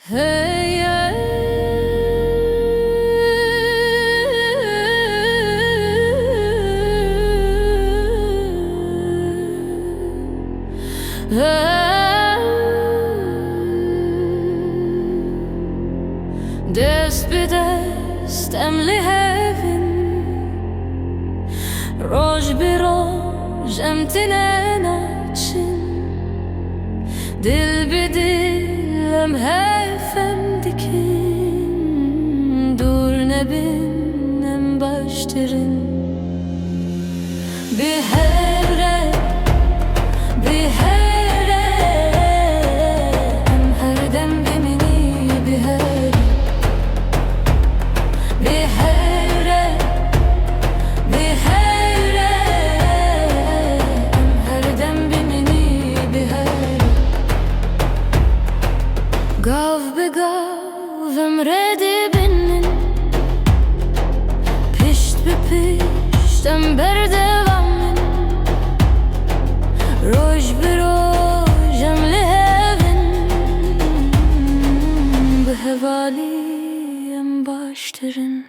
Hey, dest bi dest emli hevin, roj bi roj emtinen açın, dil bi dil em hefem dikin, dur nebin em baştirin. Bir hevre, bir hevre, em her dem bimini bir hevre. Bir hevre, bir hevre, em her dem bimini bir hevre. Gav be gav em redi binin, pişt be pişt em berdevamin, roj be roj em lehevin, be hevali em baştirin.